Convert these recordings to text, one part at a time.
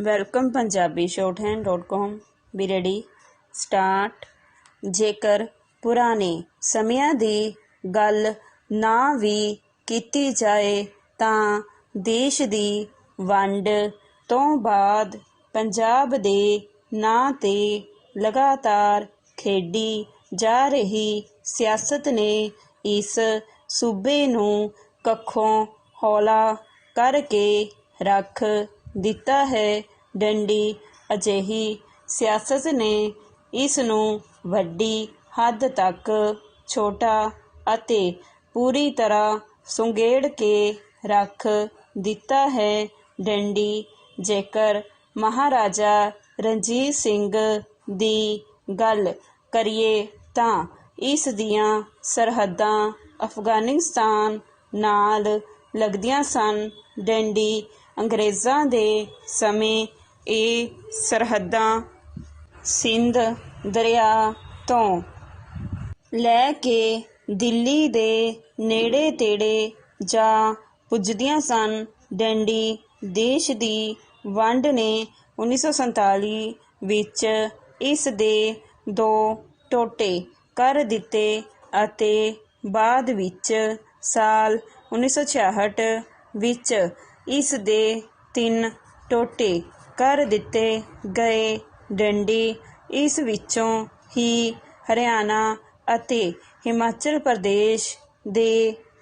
Welcome Punjabi shorthand.com B ready start. ਜੇਕਰ ਪੁਰਾਣੇ ਸਮਿਆਂ ਦੀ ਗੱਲ ਨਾ ਵੀ ਕੀਤੀ ਜਾਏ ਤਾਂ ਦੇਸ਼ ਦੀ ਵੰਡ ਤੋਂ ਬਾਅਦ ਪੰਜਾਬ ਦੇ ਨਾਂ 'ਤੇ ਲਗਾਤਾਰ ਖੇਡੀ ਜਾ ਰਹੀ ਸਿਆਸਤ ਨੇ ਇਸ ਸੂਬੇ ਨੂੰ ਕੱਖੋਂ ਹੌਲਾ ਕਰਕੇ ਰੱਖ ਦਿੱਤਾ ਹੈ। ਡੰਡੀ ਅਜਿਹੀ ਸਿਆਸਤ ਨੇ ਇਸ ਨੂੰ ਵੱਡੀ ਹੱਦ ਤੱਕ ਛੋਟਾ ਅਤੇ ਪੂਰੀ ਤਰ੍ਹਾਂ ਸੁੰਗੇੜ ਕੇ ਰੱਖ ਦਿੱਤਾ ਹੈ। ਡੰਡੀ ਜੇਕਰ ਮਹਾਰਾਜਾ ਰਣਜੀਤ ਸਿੰਘ ਦੀ ਗੱਲ ਕਰੀਏ ਤਾਂ ਇਸ ਦੀਆਂ ਸਰਹੱਦਾਂ ਅਫਗਾਨਿਸਤਾਨ ਨਾਲ ਲੱਗਦੀਆਂ ਸਨ। ਡੰਡੀ ਅੰਗਰੇਜ਼ਾਂ ਦੇ ਸਮੇਂ ਇਹ ਸਰਹੱਦਾਂ ਸਿੰਧ ਦਰਿਆ ਤੋਂ ਲੈ ਕੇ ਦਿੱਲੀ ਦੇ ਨੇੜੇ ਤੇੜੇ ਜਾ ਪੁੱਜਦੀਆਂ ਸਨ। ਡੰਡੀ ਦੇਸ਼ ਦੀ ਵੰਡ ਨੇ 1947 ਵਿੱਚ ਇਸ ਦੇ 2 ਟੋਟੇ ਕਰ ਦਿੱਤੇ ਅਤੇ ਬਾਅਦ ਵਿੱਚ ਸਾਲ 1966 ਵਿੱਚ ਇਸ ਦੇ 3 ਟੋਟੇ ਕਰ ਦਿੱਤੇ ਗਏ। ਡੰਡੀ ਇਸ ਵਿੱਚੋਂ ਹੀ ਹਰਿਆਣਾ ਅਤੇ ਹਿਮਾਚਲ ਪ੍ਰਦੇਸ਼ ਦੇ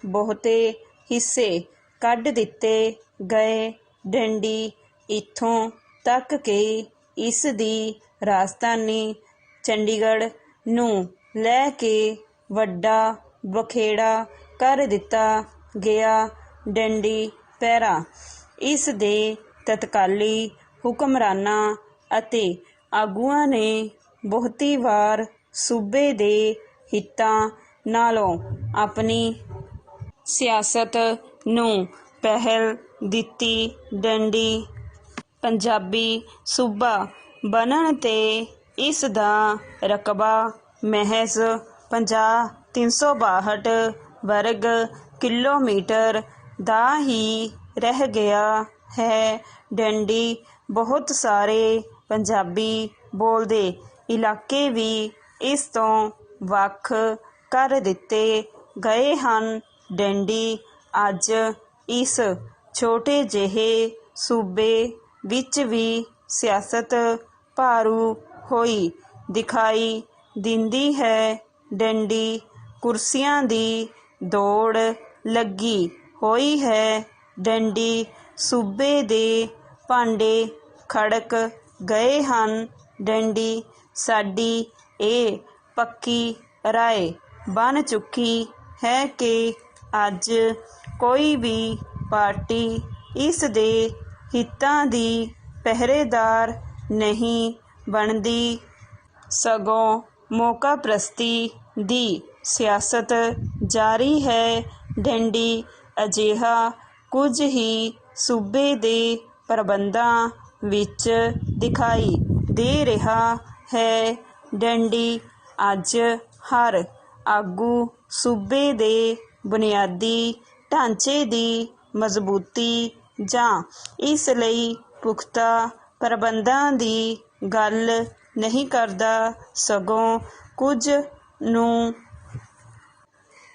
ਬਹੁਤੇ ਹਿੱਸੇ ਕੱਢ ਦਿੱਤੇ ਗਏ। ਡੰਡੀ ਇੱਥੋਂ ਤੱਕ ਕਿ ਇਸ ਦੀ ਰਾਜਧਾਨੀ ਚੰਡੀਗੜ੍ਹ ਨੂੰ ਲੈ ਕੇ ਵੱਡਾ ਬਖੇੜਾ ਕਰ ਦਿੱਤਾ ਗਿਆ। ਡੰਡੀ ਪਹਿਰਾ ਇਸ ਦੇ ਤਤਕਾਲੀ ਹੁਕਮਰਾਨਾਂ ਅਤੇ ਆਗੂਆਂ ਨੇ ਬਹੁਤੀ ਵਾਰ ਸੂਬੇ ਦੇ ਹਿੱਤਾਂ ਨਾਲੋਂ ਆਪਣੀ ਸਿਆਸਤ ਨੂੰ ਪਹਿਲ ਦਿੱਤੀ। ਡੰਡੀ ਪੰਜਾਬੀ ਸੂਬਾ ਬਣਨ 'ਤੇ ਇਸ ਦਾ ਰਕਬਾ ਮਹਿਜ਼ 362 ਵਰਗ ਕਿਲੋਮੀਟਰ ਦਾ ਹੀ ਰਹਿ ਗਿਆ ਹੈ। ਡੰਡੀ ਬਹੁਤ ਸਾਰੇ ਪੰਜਾਬੀ ਬੋਲਦੇ ਇਲਾਕੇ ਵੀ ਇਸ ਤੋਂ ਵੱਖ ਕਰ ਦਿੱਤੇ ਗਏ ਹਨ। ਡੰਡੀ ਅੱਜ ਇਸ ਛੋਟੇ ਜਿਹੇ ਸੂਬੇ ਵਿੱਚ ਵੀ ਸਿਆਸਤ ਭਾਰੂ ਹੋਈ ਦਿਖਾਈ ਦਿੰਦੀ ਹੈ। ਡੰਡੀ ਕੁਰਸੀਆਂ ਦੀ ਦੌੜ ਲੱਗੀ ਹੋਈ ਹੈ। ਡੰਡੀ ਸੂਬੇ ਦੇ ਭਾਂਡੇ ਖੜਕ ਗਏ ਹਨ। ਡੰਡੀ ਸਾਡੀ ਇਹ ਪੱਕੀ ਰਾਏ ਬਣ ਚੁੱਕੀ ਹੈ ਕਿ ਅੱਜ ਕੋਈ ਵੀ ਪਾਰਟੀ ਇਸ ਦੇ ਹਿੱਤਾਂ ਦੀ ਪਹਿਰੇਦਾਰ ਨਹੀਂ ਬਣਦੀ, ਸਗੋਂ ਮੌਕਾਪ੍ਰਸਤੀ ਦੀ ਸਿਆਸਤ ਜਾਰੀ ਹੈ। ਡੰਡੀ ਅਜਿਹਾ ਕੁਝ ਹੀ ਸੂਬੇ ਦੇ ਪ੍ਰਬੰਧਾਂ ਵਿੱਚ ਦਿਖਾਈ ਦੇ ਰਿਹਾ ਹੈ। ਡੰਡੀ ਅੱਜ ਹਰ ਆਗੂ ਸੂਬੇ ਦੇ ਬੁਨਿਆਦੀ ਢਾਂਚੇ ਦੀ ਮਜ਼ਬੂਤੀ ਜਾਂ ਇਸ ਲਈ ਪੁਖਤਾ ਪ੍ਰਬੰਧਾਂ ਦੀ ਗੱਲ ਨਹੀਂ ਕਰਦਾ, ਸਗੋਂ ਕੁਝ ਨੂੰ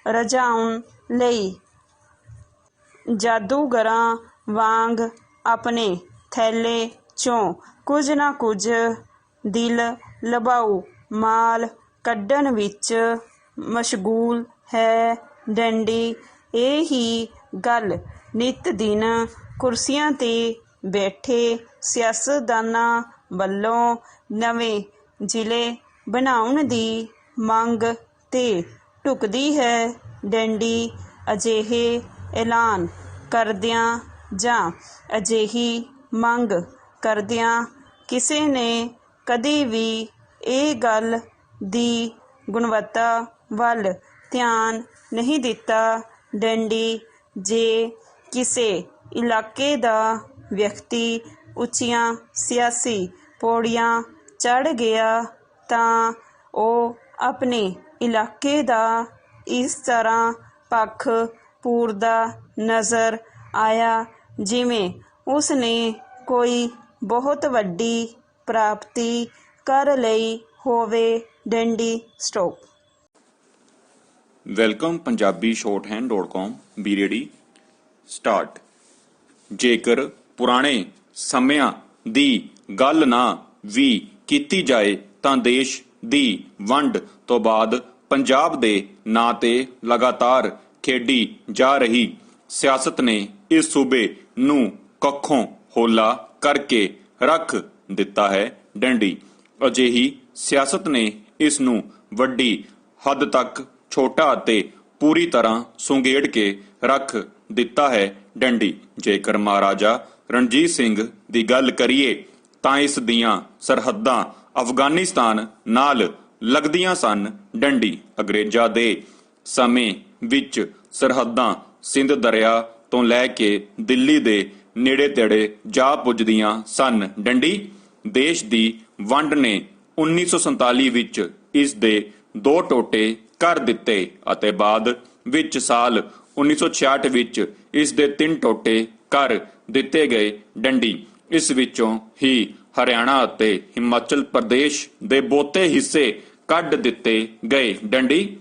ਰਜਾਉਣ ਲਈ ਜਾਦੂਗਰਾਂ ਵਾਂਗ ਆਪਣੇ ਥੈਲੇ 'ਚੋਂ ਕੁਝ ਨਾ ਕੁਝ ਦਿਲ ਲੁਭਾਊ ਮਾਲ ਕੱਢਣ ਵਿੱਚ ਮਸ਼ਗੂਲ ਹੈ। ਡੰਡੀ ਇਹ ਹੀ ਗੱਲ ਨਿੱਤ ਦਿਨ ਕੁਰਸੀਆਂ 'ਤੇ ਬੈਠੇ ਸਿਆਸਤਦਾਨਾਂ ਵੱਲੋਂ ਨਵੇਂ ਜ਼ਿਲ੍ਹੇ ਬਣਾਉਣ ਦੀ ਮੰਗ 'ਤੇ ਢੁਕਦੀ ਹੈ। ਡੰਡੀ ਅਜਿਹੇ ਐਲਾਨ ਕਰਦਿਆਂ ਜਾਂ ਅਜਿਹੀ ਮੰਗ ਕਰਦਿਆਂ ਕਿਸੇ ਨੇ ਕਦੀ ਵੀ ਇਹ ਗੱਲ ਦੀ ਗੁਣਵੱਤਾ ਵੱਲ ਧਿਆਨ ਨਹੀਂ ਦਿੱਤਾ। ਡੰਡੀ ਜੇ ਕਿਸੇ ਇਲਾਕੇ ਦਾ ਵਿਅਕਤੀ ਉੱਚੀਆਂ ਸਿਆਸੀ ਪੌੜੀਆਂ ਚੜ੍ਹ ਗਿਆ ਤਾਂ ਉਹ ਆਪਣੇ ਇਲਾਕੇ ਦਾ ਇਸ ਤਰ੍ਹਾਂ ਪੱਖ ਪੂਰਦਾ ਨਜ਼ਰ ਆਇਆ ਜਿਵੇਂ ਉਸ ਨੇ ਕੋਈ ਬਹੁਤ ਵੱਡੀ ਪ੍ਰਾਪਤੀ ਕਰ ਲਈ ਹੋਵੇ। ਡੰਡੀ stop. Welcome Punjabi shorthand.com B ready start. ਜੇਕਰ ਪੁਰਾਣੇ ਸਮਿਆਂ ਦੀ ਗੱਲ ਨਾ ਵੀ ਕੀਤੀ ਜਾਏ ਤਾਂ ਦੇਸ਼ ਦੀ ਵੰਡ ਤੋਂ ਬਾਅਦ ਪੰਜਾਬ ਦੇ ਨਾਂ ਤੇ ਲਗਾਤਾਰ ਖੇਡੀ ਜਾ ਰਹੀ ਸਿਆਸਤ ਨੇ ਇਸ ਸੂਬੇ ਨੂੰ ਕੱਖੋਂ ਹੋਲਾ ਕਰਕੇ ਰੱਖ ਦਿੱਤਾ ਹੈ। ਡੰਡੀ ਅਜਿਹੀ ਸਿਆਸਤ ਨੇ ਇਸ ਨੂੰ ਵੱਡੀ ਹੱਦ ਤੱਕ ਛੋਟਾ ਅਤੇ ਪੂਰੀ ਤਰ੍ਹਾਂ ਸੁੰਗੇੜ ਕੇ ਰੱਖ ਦਿੱਤਾ ਹੈ। ਡੰਡੀ ਜੇਕਰ ਮਹਾਰਾਜਾ ਰਣਜੀਤ ਸਿੰਘ ਦੀ ਗੱਲ ਕਰੀਏ ਤਾਂ ਇਸ ਦੀਆਂ ਸਰਹੱਦਾਂ ਅਫਗਾਨਿਸਤਾਨ ਨਾਲ ਲੱਗਦੀਆਂ ਸਨ। ਡੰਡੀ ਅੰਗਰੇਜ਼ਾਂ ਦੇ ਸਮੇਂ ਵਿੱਚ ਸਰਹੱਦਾਂ ਸਿੰਧ ਦਰਿਆ ਤੋਂ ਲੈ ਕੇ ਦਿੱਲੀ ਦੇ ਨੇੜੇ ਤੇੜੇ ਜਾ ਪੁੱਜਦੀਆਂ ਸਨ। ਡੰਡੀ ਦੇਸ਼ ਦੀ ਵੰਡ ਨੇ 1947 ਵਿੱਚ ਇਸ ਦੇ 2 ਟੋਟੇ ਕਰ ਦਿੱਤੇ ਅਤੇ ਬਾਅਦ ਵਿੱਚ ਸਾਲ 1966 ਵਿੱਚ ਇਸ ਦੇ 3 ਟੋਟੇ ਕਰ ਦਿੱਤੇ ਗਏ। ਡੰਡੀ ਇਸ ਵਿੱਚੋਂ ਹੀ ਹਰਿਆਣਾ ਅਤੇ ਹਿਮਾਚਲ ਪ੍ਰਦੇਸ਼ ਦੇ ਬਹੁਤੇ ਹਿੱਸੇ ਕੱਢ ਦਿੱਤੇ ਗਏ। ਡੰਡੀ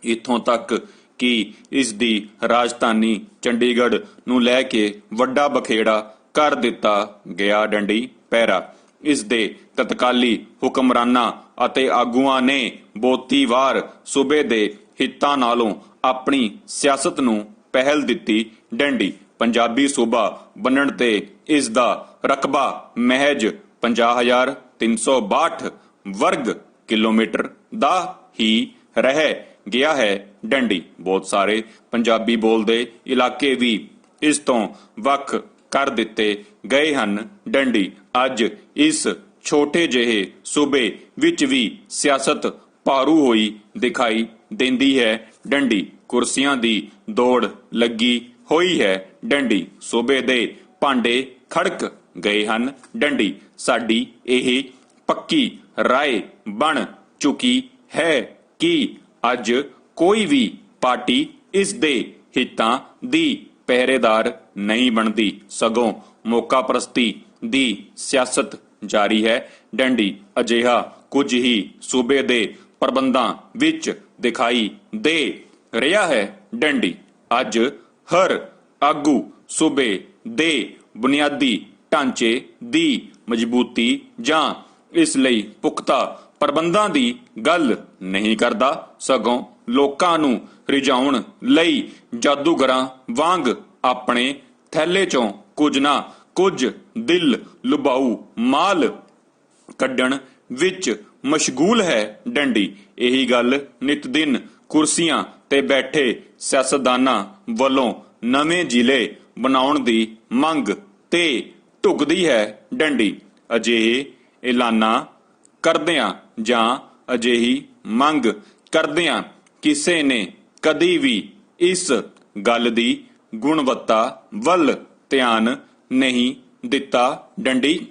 ਇੱਥੋਂ ਤੱਕ ਕਿ ਇਸ ਦੀ ਰਾਜਧਾਨੀ ਚੰਡੀਗੜ੍ਹ ਨੂੰ ਲੈ ਕੇ ਵੱਡਾ ਬਖੇੜਾ ਕਰ ਦਿੱਤਾ ਗਿਆ। ਡੰਡੀ ਪਹਿਰਾ ਇਸ ਦੇ ਤਤਕਾਲੀ ਹੁਕਮਰਾਨਾਂ ਅਤੇ ਆਗੂਆਂ ਨੇ ਬਹੁਤੀ ਵਾਰ ਸੂਬੇ ਦੇ ਹਿੱਤਾਂ ਨਾਲੋਂ ਆਪਣੀ ਸਿਆਸਤ ਨੂੰ ਪਹਿਲ ਦਿੱਤੀ। ਡੰਡੀ ਪੰਜਾਬੀ ਸੂਬਾ ਬਣਨ ਤੇ ਇਸ ਦਾ ਰਕਬਾ ਮਹਿਜ 50,362 ਵਰਗ ਕਿਲੋਮੀਟਰ ਦਾ ਹੀ ਰਹਿ ਗਿਆ ਹੈ। ਡੰਡੀ ਬਹੁਤ ਸਾਰੇ ਪੰਜਾਬੀ ਬੋਲਦੇ ਇਲਾਕੇ ਵੀ ਇਸ ਤੋਂ ਵੱਖ ਕਰ ਦਿੱਤੇ ਗਏ ਹਨ। ਡੰਡੀ ਅੱਜ ਇਸ ਛੋਟੇ ਜਿਹੇ ਸੂਬੇ ਵਿੱਚ ਵੀ ਸਿਆਸਤ ਭਾਰੂ ਹੋਈ ਦਿਖਾਈ ਦਿੰਦੀ ਹੈ। ਡੰਡੀ ਕੁਰਸੀਆਂ ਦੀ ਦੌੜ ਲੱਗੀ ਹੋਈ ਹੈ। ਡੰਡੀ ਸੂਬੇ ਦੇ ਭਾਂਡੇ ਖੜਕ ਗਏ ਹਨ। ਡੰਡੀ ਸਾਡੀ ਇਹ ਪੱਕੀ ਰਾਏ ਬਣ ਚੁੱਕੀ ਹੈ ਕਿ ਅੱਜ ਕੋਈ ਵੀ ਪਾਰਟੀ ਇਸ ਦੇ ਹਿੱਤਾਂ ਦੀ ਪਹਿਰੇਦਾਰ ਨਹੀਂ ਬਣਦੀ, ਸਗੋਂ ਮੌਕਾ ਪ੍ਰਸਤੀ ਦੀ ਸਿਆਸਤ ਜਾਰੀ ਹੈ। ਡੰਡੀ ਅਜਿਹਾ ਕੁਝ ਹੀ ਸੂਬੇ ਦੇ ਪ੍ਰਬੰਧਾਂ ਵਿੱਚ ਦਿਖਾਈ ਦੇ ਰਿਹਾ ਹੈ। ਡੰਡੀ ਅੱਜ ਹਰ ਆਗੂ ਸੂਬੇ ਦੇ ਬੁਨਿਆਦੀ ਢਾਂਚੇ ਦੀ ਮਜ਼ਬੂਤੀ ਜਾਂ ਇਸ ਲਈ ਪੁਖਤਾ ਪ੍ਰਬੰਧਾਂ ਦੀ ਗੱਲ ਨਹੀਂ ਕਰਦਾ, ਸਗੋਂ ਲੋਕਾਂ ਨੂੰ ਰਿਝਾਉਣ ਲਈ ਜਾਦੂਗਰਾਂ ਵਾਂਗ ਆਪਣੇ ਥੈਲੇ ਚੋਂ ਕੁਝ ਨਾ ਕੁਝ ਦਿਲ ਲੁਭਾਊ ਮਾਲ ਕੱਢਣ ਵਿੱਚ ਮਸ਼ਗੂਲ ਹੈ। ਡੰਡੀ ਇਹੀ ਗੱਲ ਨਿਤ ਦਿਨ ਕੁਰਸੀਆਂ ਤੇ ਬੈਠੇ ਸਿਆਸਤਦਾਨਾਂ ਵੱਲੋਂ ਨਵੇਂ ਜ਼ਿਲ੍ਹੇ ਬਣਾਉਣ ਦੀ ਮੰਗ ਤੇ ਢੁਕਦੀ ਹੈ। ਡੰਡੀ ਅਜਿਹੇ ਐਲਾਨਾਂ ਕਰਦਿਆਂ ਜਾਂ ਅਜਿਹੀ ਮੰਗ ਕਰਦਿਆਂ ਕਿਸੇ ਨੇ ਕਦੀ ਵੀ ਇਸ ਗੱਲ ਦੀ ਗੁਣਵੱਤਾ ਵੱਲ ਧਿਆਨ ਨਹੀਂ ਦਿੱਤਾ। ਡੰਡੀ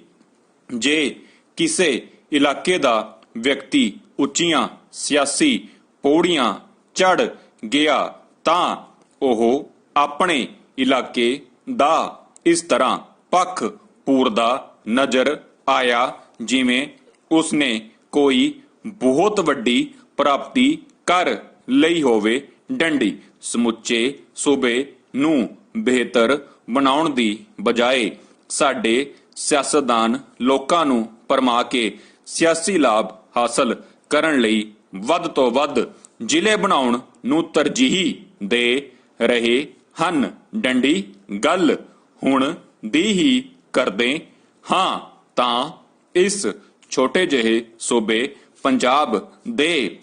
ਜੇ ਕਿਸੇ ਇਲਾਕੇ ਦਾ ਵਿਅਕਤੀ ਉੱਚੀਆਂ ਸਿਆਸੀ ਪੌੜੀਆਂ ਚੜ੍ਹ ਗਿਆ ਤਾਂ ਉਹ ਆਪਣੇ ਇਲਾਕੇ ਦਾ ਇਸ ਤਰ੍ਹਾਂ ਪੱਖ ਪੂਰਦਾ ਨਜ਼ਰ ਆਇਆ ਜਿਵੇਂ ਉਸਨੇ ਕੋਈ ਬਹੁਤ ਵੱਡੀ ਪ੍ਰਾਪਤੀ ਕਰ ਲਈ ਹੋਵੇ। ਡੰਡੀ ਸਮੁੱਚੇ ਸੂਬੇ ਨੂੰ ਬਿਹਤਰ ਬਣਾਉਣ ਦੀ ਬਜਾਏ ਸਾਡੇ ਸਿਆਸਤਦਾਨ ਲੋਕਾਂ ਨੂੰ ਭਰਮਾ ਕੇ ਸਿਆਸੀ ਲਾਭ ਹਾਸਲ ਕਰਨ ਲਈ ਵੱਧ ਤੋਂ ਵੱਧ ਜ਼ਿਲ੍ਹੇ ਬਣਾਉਣ ਨੂੰ ਤਰਜੀਹ ਦੇ ਰਹੇ ਹਨ। ਡੰਡੀ ਗੱਲ ਹੁਣ ਦੀ ਹੀ ਕਰਦੇ ਹਾਂ ਤਾਂ ਇਸ ਛੋਟੇ ਜਿਹੇ ਸੂਬੇ ਪੰਜਾਬ ਦੇ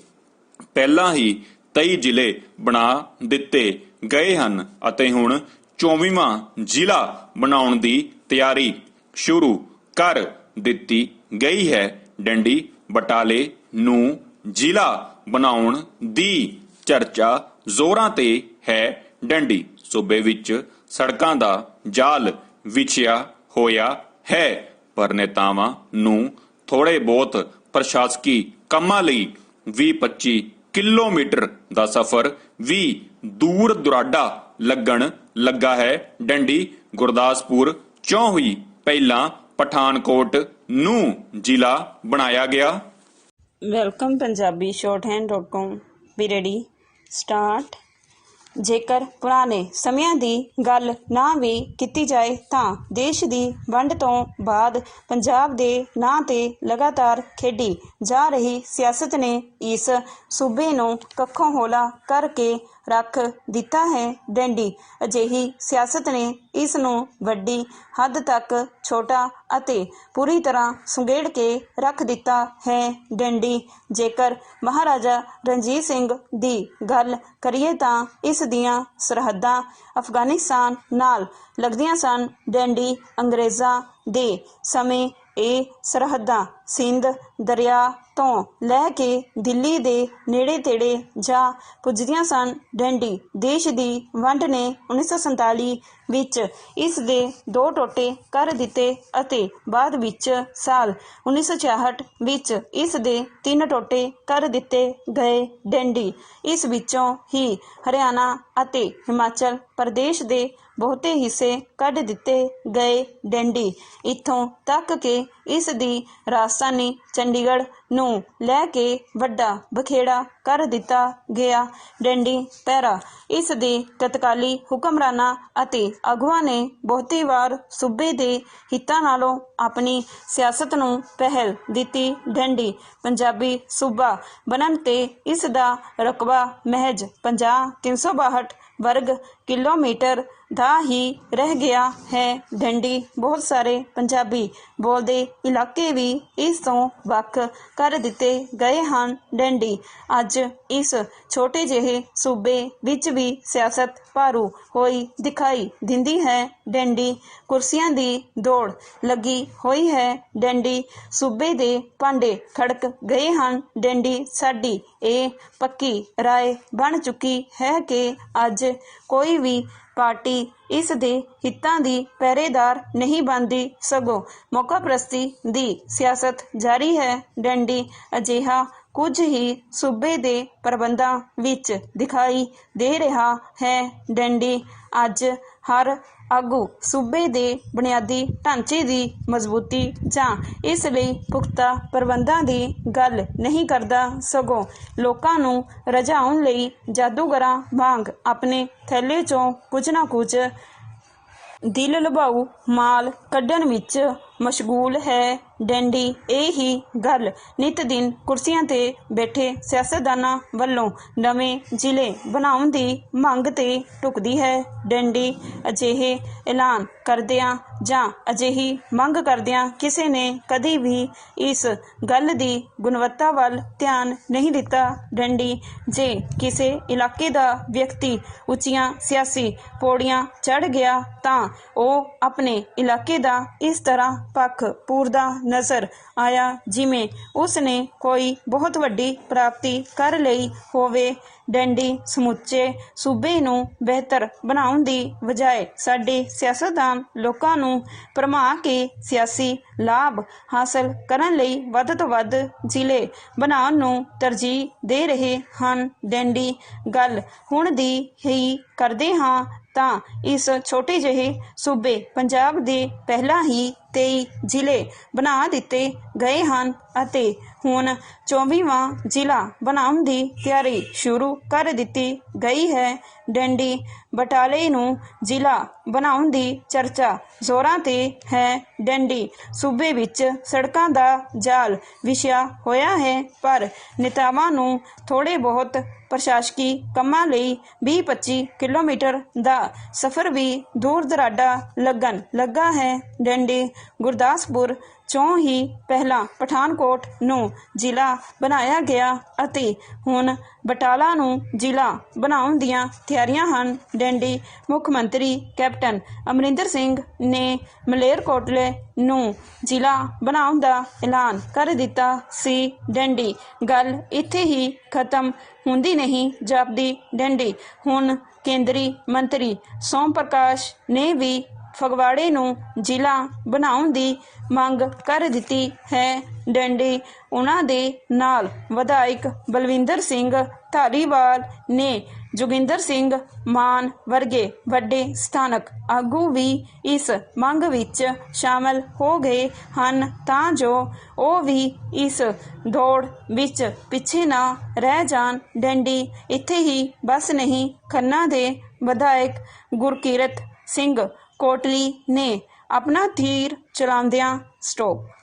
ਪਹਿਲਾਂ ਹੀ 23 ਜ਼ਿਲ੍ਹੇ ਬਣਾ ਦਿੱਤੇ ਗਏ ਹਨ ਅਤੇ ਹੁਣ 24ਵਾਂ ਜ਼ਿਲ੍ਹਾ ਬਣਾਉਣ ਦੀ ਤਿਆਰੀ ਸ਼ੁਰੂ ਕਰ ਦਿੱਤੀ ਗਈ ਹੈ। ਡੰਡੀ ਬਟਾਲੇ ਨੂੰ ਜ਼ਿਲ੍ਹਾ ਬਣਾਉਣ ਦੀ ਚਰਚਾ ਜ਼ੋਰਾਂ ਤੇ ਹੈ। ਡੰਡੀ ਸੂਬੇ ਵਿੱਚ ਸੜਕਾਂ ਦਾ ਜਾਲ ਵਿਛਿਆ ਹੋਇਆ ਹੈ, ਪਰ ਨੇਤਾਵਾਂ ਨੂੰ ਥੋੜੇ ਬਹੁਤ ਪ੍ਰਸ਼ਾਸਕੀ ਕੰਮਾਂ ਲਈ 20-25 ਕਿਲੋਮੀਟਰ ਦਾ ਸਫ਼ਰ ਵੀ ਦੂਰ ਦੁਰਾਡਾ ਲੱਗਣ ਲੱਗਾ ਹੈ। ਡੰਡੀ ਗੁਰਦਾਸਪੁਰ ਚੋਂ ਹੀ ਪਹਿਲਾਂ ਪਠਾਨਕੋਟ ਨੂੰ ਜ਼ਿਲ੍ਹਾ ਬਣਾਇਆ ਗਿਆ? ਵੈਲਕਮ ਪੰਜਾਬੀ shorthand.com ਵੀ ਰੈਡੀ ਸਟਾਰਟ। ਜੇਕਰ ਪੁਰਾਣੇ ਸਮਿਆਂ ਦੀ ਗੱਲ ਨਾ ਵੀ ਕੀਤੀ ਜਾਏ ਤਾਂ ਦੇਸ਼ ਦੀ ਵੰਡ ਤੋਂ ਬਾਅਦ ਪੰਜਾਬ ਦੇ ਨਾਂ 'ਤੇ ਲਗਾਤਾਰ ਖੇਡੀ ਜਾ ਰਹੀ ਸਿਆਸਤ ਨੇ ਇਸ ਸੂਬੇ ਨੂੰ ਕੱਖੋਂ ਹੌਲਾ ਕਰਕੇ ਰੱਖ ਦਿੱਤਾ ਹੈ। ਡੈਂਡੀ ਅਜਿਹੀ ਸਿਆਸਤ ਨੇ ਇਸ ਨੂੰ ਵੱਡੀ ਹੱਦ ਤੱਕ ਛੋਟਾ ਅਤੇ ਪੂਰੀ ਤਰ੍ਹਾਂ ਸੁੰਗੇੜ ਕੇ ਰੱਖ ਦਿੱਤਾ ਹੈ। ਡੈਂਡੀ ਜੇਕਰ ਮਹਾਰਾਜਾ ਰਣਜੀਤ ਸਿੰਘ ਦੀ ਗੱਲ ਕਰੀਏ ਤਾਂ ਇਸ ਦੀਆਂ ਸਰਹੱਦਾਂ ਅਫਗਾਨਿਸਤਾਨ ਨਾਲ ਲੱਗਦੀਆਂ ਸਨ। ਡੈਂਡੀ ਅੰਗਰੇਜ਼ਾਂ ਦੇ ਸਮੇਂ ਇਹ ਸਰਹੱਦਾਂ ਸਿੰਧ ਦਰਿਆ ਤੋਂ ਲੈ ਕੇ ਦਿੱਲੀ ਦੇ ਨੇੜੇ ਤੇੜੇ ਜਾ ਪੁੱਜਦੀਆਂ ਸਨ। ਡੈਂਡੀ ਦੇਸ਼ ਦੀ ਵੰਡ ਨੇ 1947 ਵਿੱਚ ਇਸ ਦੇ 2 ਟੋਟੇ ਕਰ ਦਿੱਤੇ ਅਤੇ ਬਾਅਦ ਵਿੱਚ ਸਾਲ 1966 ਵਿੱਚ ਇਸ ਦੇ 3 ਟੋਟੇ ਕਰ ਦਿੱਤੇ ਗਏ। ਡੈਂਡੀ ਇਸ ਵਿੱਚੋਂ ਹੀ ਹਰਿਆਣਾ ਅਤੇ ਹਿਮਾਚਲ ਪ੍ਰਦੇਸ਼ ਦੇ ਬਹੁਤੇ ਹਿੱਸੇ ਕੱਢ ਦਿੱਤੇ ਗਏ। ਡੈਂਡੀ ਇੱਥੋਂ ਤੱਕ ਕਿ ਇਸ ਦੀ ਰਾਜਧਾਨੀ ਚੰਡੀਗੜ੍ਹ ਨੂੰ ਲੈ ਕੇ ਵੱਡਾ ਬਖੇੜਾ ਕਰ ਦਿੱਤਾ ਗਿਆ। ਡੈਂਡੀ ਪਹਿਰਾ ਇਸ ਦੇ ਤਤਕਾਲੀ ਹੁਕਮਰਾਨਾਂ ਅਤੇ ਆਗੂਆਂ ਨੇ ਬਹੁਤੀ ਵਾਰ ਸੂਬੇ ਦੇ ਹਿੱਤਾਂ ਨਾਲੋਂ ਆਪਣੀ ਸਿਆਸਤ ਨੂੰ ਪਹਿਲ ਦਿੱਤੀ। ਡੈਂਡੀ ਪੰਜਾਬੀ ਸੂਬਾ ਬਣਨ 'ਤੇ ਇਸ ਦਾ ਰਕਬਾ ਮਹਿਜ਼ 50,362 ਵਰਗ ਕਿਲੋਮੀਟਰ ਦਾ ਹੀ ਰਹਿ ਗਿਆ ਹੈ। ਡੈਂਡੀ ਬਹੁਤ ਸਾਰੇ ਪੰਜਾਬੀ ਬੋਲਦੇ ਇਲਾਕੇ ਵੀ ਇਸ ਤੋਂ ਵੱਖ ਕਰ ਦਿੱਤੇ ਗਏ ਹਨ। ਡੈਂਡੀ ਅੱਜ ਇਸ ਛੋਟੇ ਜਿਹੇ ਸੂਬੇ ਵਿੱਚ ਵੀ ਸਿਆਸਤ ਭਾਰੂ ਹੋਈ ਦਿਖਾਈ ਦਿੰਦੀ ਹੈ। ਡੈਂਡੀ ਕੁਰਸੀਆਂ ਦੀ ਦੌੜ ਲੱਗੀ ਹੋਈ ਹੈ। ਡੈਂਡੀ ਸੂਬੇ ਦੇ ਭਾਂਡੇ ਖੜਕ ਗਏ ਹਨ। ਡੈਂਡੀ ਸਾਡੀ ਇਹ ਪੱਕੀ ਰਾਏ ਬਣ ਚੁੱਕੀ ਹੈ ਕਿ ਅੱਜ ਕੋਈ ਵੀ ਪਾਰਟੀ ਇਸ ਦੇ ਹਿੱਤਾਂ ਦੀ ਪਹਿਰੇਦਾਰ ਨਹੀਂ ਬਣਦੀ, ਸਗੋਂ ਮੌਕਾਪ੍ਰਸਤੀ ਦੀ ਸਿਆਸਤ ਜਾਰੀ ਹੈ। ਡੈਂਡੀ ਅਜਿਹਾ ਕੁਝ ਹੀ ਸੂਬੇ ਦੇ ਪ੍ਰਬੰਧਾਂ ਵਿੱਚ ਦਿਖਾਈ ਦੇ ਰਿਹਾ ਹੈ। ਡੈਂਡੀ ਅੱਜ ਹਰ ਆਗੂ ਸੂਬੇ ਦੇ ਬੁਨਿਆਦੀ ਢਾਂਚੇ ਦੀ ਮਜ਼ਬੂਤੀ ਜਾਂ ਇਸ ਲਈ ਪੁਖਤਾ ਪ੍ਰਬੰਧਾਂ ਦੀ ਗੱਲ ਨਹੀਂ ਕਰਦਾ, ਸਗੋਂ ਲੋਕਾਂ ਨੂੰ ਰਝਾਉਣ ਲਈ ਜਾਦੂਗਰਾਂ ਵਾਂਗ ਆਪਣੇ ਥੈਲੇ 'ਚੋਂ ਕੁਝ ਨਾ ਕੁਝ ਦਿਲ ਲੁਭਾਊ ਮਾਲ ਕੱਢਣ ਵਿੱਚ ਮਸ਼ਗੂਲ ਹੈ। ਡੈਂਡੀ ਇਹ ਹੀ ਗੱਲ ਨਿੱਤ ਦਿਨ ਕੁਰਸੀਆਂ 'ਤੇ ਬੈਠੇ ਸਿਆਸਤਦਾਨਾਂ ਵੱਲੋਂ ਨਵੇਂ ਜ਼ਿਲ੍ਹੇ ਬਣਾਉਣ ਦੀ ਮੰਗ 'ਤੇ ਢੁਕਦੀ ਹੈ। ਡੈਂਡੀ ਅਜਿਹੇ ਐਲਾਨ ਕਰਦਿਆਂ ਜਾਂ ਅਜਿਹੀ ਮੰਗ ਕਰਦਿਆਂ ਕਿਸੇ ਨੇ ਕਦੀ ਵੀ ਇਸ ਗੱਲ ਦੀ ਗੁਣਵੱਤਾ ਵੱਲ ਧਿਆਨ ਨਹੀਂ ਦਿੱਤਾ। ਡੈਂਡੀ ਜੇ ਕਿਸੇ ਇਲਾਕੇ ਦਾ ਵਿਅਕਤੀ ਉੱਚੀਆਂ ਸਿਆਸੀ ਪੌੜੀਆਂ ਚੜ੍ਹ ਗਿਆ ਤਾਂ ਉਹ ਆਪਣੇ ਇਲਾਕੇ ਦਾ ਇਸ ਤਰ੍ਹਾਂ ਪੱਖ ਪੂਰਦਾ ਨਜ਼ਰ ਆਇਆ ਜਿਵੇਂ ਉਸ ਨੇ ਕੋਈ ਬਹੁਤ ਵੱਡੀ ਪ੍ਰਾਪਤੀ ਕਰ ਲਈ ਹੋਵੇ। ਡੈਂਡੀ ਸਮੁੱਚੇ ਸੂਬੇ ਨੂੰ ਬਿਹਤਰ ਬਣਾਉਣ ਦੀ ਬਜਾਏ ਸਾਡੇ ਸਿਆਸਤਦਾਨ ਲੋਕਾਂ ਨੂੰ ਭਰਮਾ ਕੇ ਸਿਆਸੀ ਲਾਭ ਹਾਸਲ ਕਰਨ ਲਈ ਵੱਧ ਤੋਂ ਵੱਧ ਜ਼ਿਲ੍ਹੇ ਬਣਾਉਣ ਨੂੰ ਤਰਜੀਹ ਦੇ ਰਹੇ ਹਨ। ਡੈਂਡੀ ਗੱਲ ਹੁਣ ਦੀ ਹੀ ਕਰਦੇ ਹਾਂ ਤਾਂ ਇਸ ਛੋਟੇ ਜਿਹੇ ਸੂਬੇ ਪੰਜਾਬ ਦੇ ਪਹਿਲਾਂ ਹੀ 23 ਜ਼ਿਲ੍ਹੇ ਬਣਾ ਦਿੱਤੇ ਗਏ ਹਨ ਅਤੇ ਹੁਣ 24ਵਾਂ ਜ਼ਿਲ੍ਹਾ ਬਣਾਉਣ ਦੀ ਤਿਆਰੀ ਸ਼ੁਰੂ ਕਰ ਦਿੱਤੀ ਗਈ ਹੈ। ਡੈਂਡੀ ਬਟਾਲੇ ਨੂੰ ਜ਼ਿਲ੍ਹਾ ਬਣਾਉਣ ਦੀ ਚਰਚਾ ਜ਼ੋਰਾਂ 'ਤੇ ਹੈ। ਡੈਂਡੀ ਸੂਬੇ ਵਿੱਚ ਸੜਕਾਂ ਦਾ ਜਾਲ ਵਿਛਿਆ ਹੋਇਆ ਹੈ, ਪਰ ਨੇਤਾਵਾਂ ਨੂੰ ਥੋੜ੍ਹੇ ਬਹੁਤ ਪ੍ਰਸ਼ਾਸਕੀ ਕੰਮਾਂ ਲਈ 20-25 ਕਿਲੋਮੀਟਰ ਦਾ ਸਫ਼ਰ ਵੀ ਦੂਰ ਦਰਾਡਾ ਲੱਗਣ ਲੱਗਾ ਹੈ। ਡੈਂਡੀ ਗੁਰਦਾਸਪੁਰ 'ਚੋਂ ਹੀ ਪਹਿਲਾਂ ਪਠਾਨਕੋਟ ਨੂੰ ਜ਼ਿਲ੍ਹਾ ਬਣਾਇਆ ਗਿਆ ਅਤੇ ਹੁਣ ਬਟਾਲਾ ਨੂੰ ਜ਼ਿਲ੍ਹਾ ਬਣਾਉਣ ਦੀਆਂ ਤਿਆਰੀਆਂ ਹਨ। ਡੈਂਡੀ ਮੁੱਖ ਮੰਤਰੀ ਕੈਪਟਨ ਅਮਰਿੰਦਰ ਸਿੰਘ ਨੇ ਮਲੇਰਕੋਟਲੇ ਨੂੰ ਜ਼ਿਲ੍ਹਾ ਬਣਾਉਣ ਦਾ ਐਲਾਨ ਕਰ ਦਿੱਤਾ ਸੀ। ਡੈਂਡੀ ਗੱਲ ਇੱਥੇ ਹੀ ਖਤਮ ਹੁੰਦੀ ਨਹੀਂ ਜਾਪਦੀ। ਡੈਂਡੀ ਹੁਣ ਕੇਂਦਰੀ ਮੰਤਰੀ ਸੋਮ ਪ੍ਰਕਾਸ਼ ਨੇ ਵੀ ਫਗਵਾੜੇ ਨੂੰ ਜ਼ਿਲ੍ਹਾ ਬਣਾਉਣ ਦੀ ਮੰਗ ਕਰ ਦਿੱਤੀ ਹੈ। ਡੰਡੀ ਉਹਨਾਂ ਦੇ ਨਾਲ ਵਿਧਾਇਕ ਬਲਵਿੰਦਰ ਸਿੰਘ ਧਾਲੀਵਾਲ ਨੇ ਜੋਗਿੰਦਰ ਸਿੰਘ ਮਾਨ ਵਰਗੇ ਵੱਡੇ ਸਥਾਨਕ ਆਗੂ ਵੀ ਇਸ ਮੰਗ ਵਿੱਚ ਸ਼ਾਮਲ ਹੋ ਗਏ ਹਨ ਤਾਂ ਜੋ ਉਹ ਵੀ ਇਸ ਦੌੜ ਵਿੱਚ ਪਿੱਛੇ ਨਾ ਰਹਿ ਜਾਣ। ਡੰਡੀ ਇੱਥੇ ਹੀ ਬਸ ਨਹੀਂ, ਖੰਨਾ ਦੇ ਵਿਧਾਇਕ ਗੁਰਕੀਰਤ ਸਿੰਘ ਕੋਟਲੀ ਨੇ ਆਪਣਾ ਤੀਰ ਚਲਾਉਂਦਿਆਂ ਸਟਾਪ